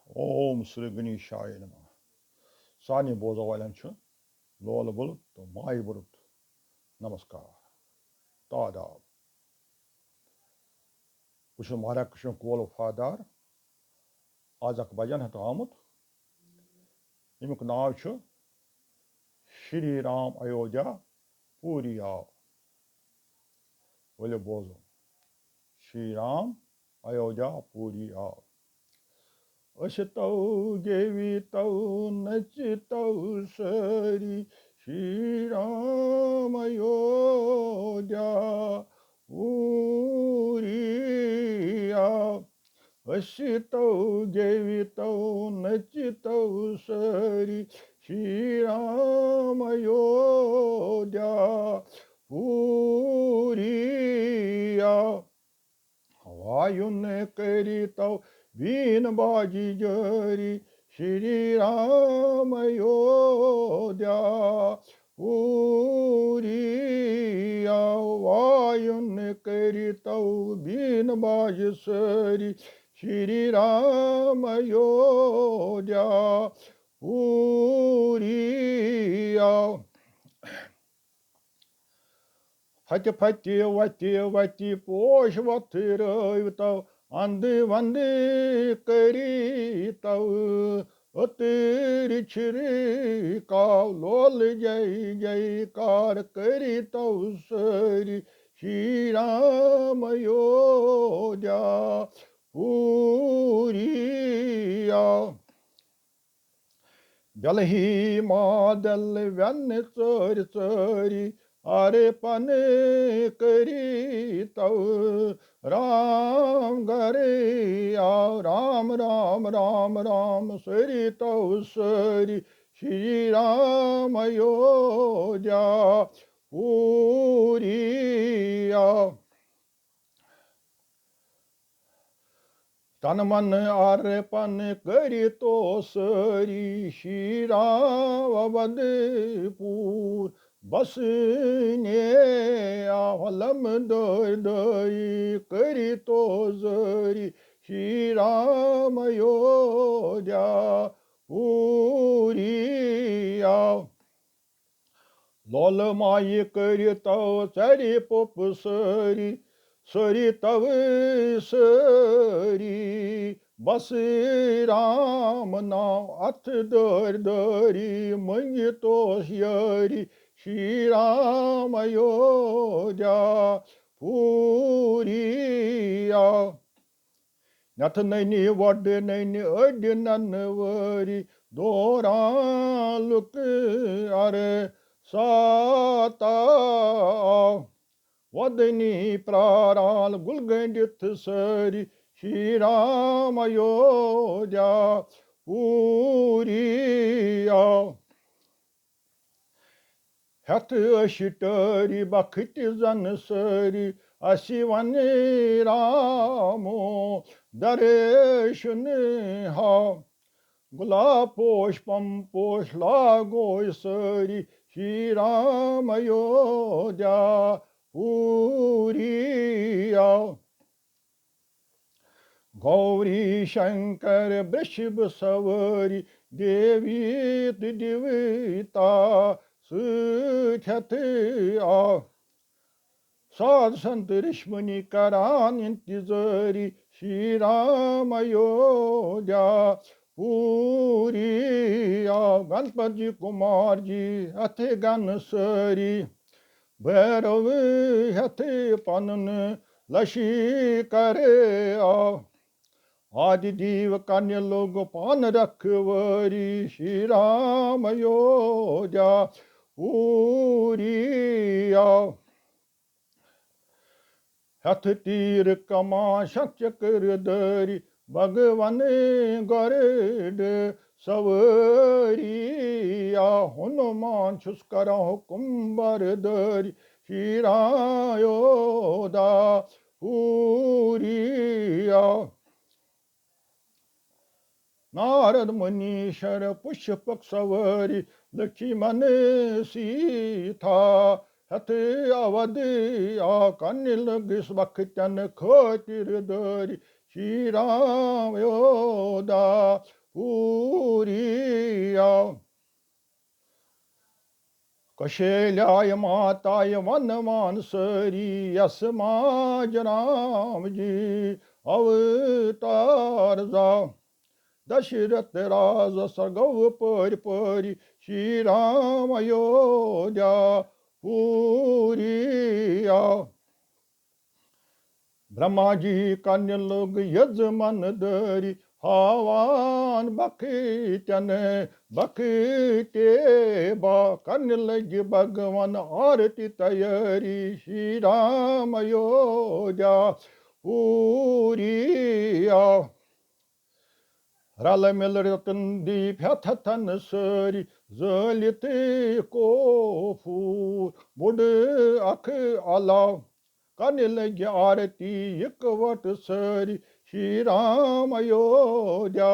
ओम श्री गणेशाय नमः सानी बोजवाल्यांचं लोल बुलत माय बुलत नमस्कार तादाब वुछ महाराज कृष्ण कोल फादार आज अक भजन है आमुत यमुक नाव छ श्री राम अयोध्या पूरी आव बोले बोजो श्री राम अयोध्या पूरी आव अशतौ गेवितौ नचितौ सरी श्री राम अयोध्या पूरी आव अशितौ गेवितौ नचितौ सरी श्री राम अयोध्या पूरी आव वायुन करितौ बीन बाजी जरी श्री राम अयोध्या पूरी आव वायुन करितौ बीन बाज सरी श्री राम अयोध्या पूरी आव फति फति वति वति पोष वत्तौ अंध वंद करितौ अतिर छिरी काव लोल जय जयकार करितौ सरी श्री राम अयोध्या पूरी आव जलही मादल व्यन चोर चोरी अरे पन करितौ राम गरे आओ राम राम राम राम सरितौ सरी श्री राम अयोध्या पूरी आओ तन मन अर्पण करितो सरी श्री राम अवधपुर बसने आवलम दय दय करितो जरी श्री राम अयोध्या पूरी आव लोल माय करितो चरी पोप सरी सरी तव सरी बस राम नाम अथ दर दरी मंगितो यरी श्री राम अयोध्या पूरी आव नथ नैनी वड नैनी अड ननवरी दोरा लुक अरे साता वदनी प्राराल गुलगंडित सरी श्री राम अयोध्या पूरी आव हथ अशिटरी बखट जन सरी अशिवन रामो दर्शन हाव गुलाब पुष्पम पोष लागो सरी श्री राम अयोध्या पूरी आव गौरी शंकर वृषभ सवरी देवी दिविता सुठत आव साध संत ऋषमुनि करान इंतजारी श्री राम अयोध्या पूरी आव गणपति कुमार जी हथे गन सरी भैरव हथे पनन लशी करे आव आदि दीव कन्य लोग पान रखवरी श्री राम अयोध्या पूरी आव हथ तीर कमा चक्र दरी भगवान गरुड सवरी आ हनुमान छुस्कर हुकुम्बर दरी श्री राम अयोध्या पूरी आव नारद मुनीश्वर पुष्पक सवरी लक्ष्मण सीता हथ अवध आ कनिल गिस्वक्तन खोतिर दरी श्री राम अयोध्या पुरिया कशेल्याय माताय वनमान सरी यसमाज राम जी अवतार जा दशरथ राज सरगव परी श्री राम अयोध्या पुरिया ब्रह्मा जी कन्या लोग यजमान दरी हवान बखीतन बखीते बा कन्या लगी भगवान आरती तैयारी श्री राम अयोध्या पुरिया रल मिल रतन दीप हथन सरी जलित कोफूर बुढ़ अख अलाव करने लगे आरती इकवट सरी श्री राम अयोध्या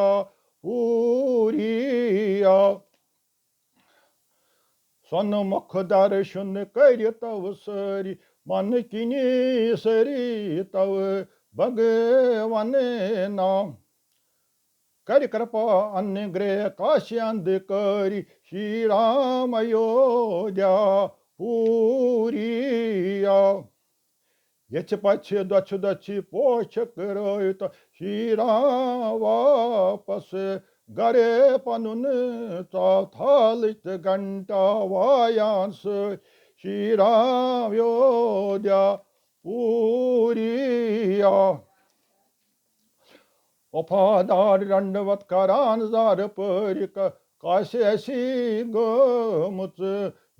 पुरिया सन मुख दर्शन कर तव सरी मन किनी सरी तव भगवान नाम कर कृपा अनुग्रह काश्यांद करी श्री राम अयोध्या पुरिया यच पछ दछ दछि पोषक रोहित श्री राम वापस गरे पनुन थालित घंटा वायांस श्री राम अयोध्या पुरिया वफादार दंडवत करान जार परिक काशेसी गोमुत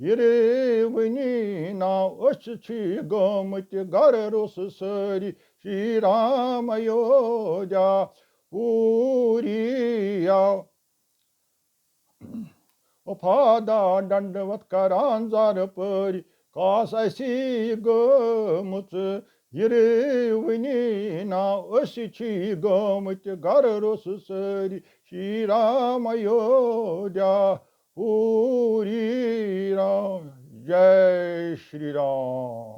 हिरे वनी नाव अच्छी गोमुत गर रोस सरी श्री राम अयोध्या पुरिया वफादार दंडवत करान जार परि काशेसी गोमुत हिरे वनी नाव अच्छी गोमुत गर रोस सरी श्री राम अयोध्या पूरी राम जय श्री राम।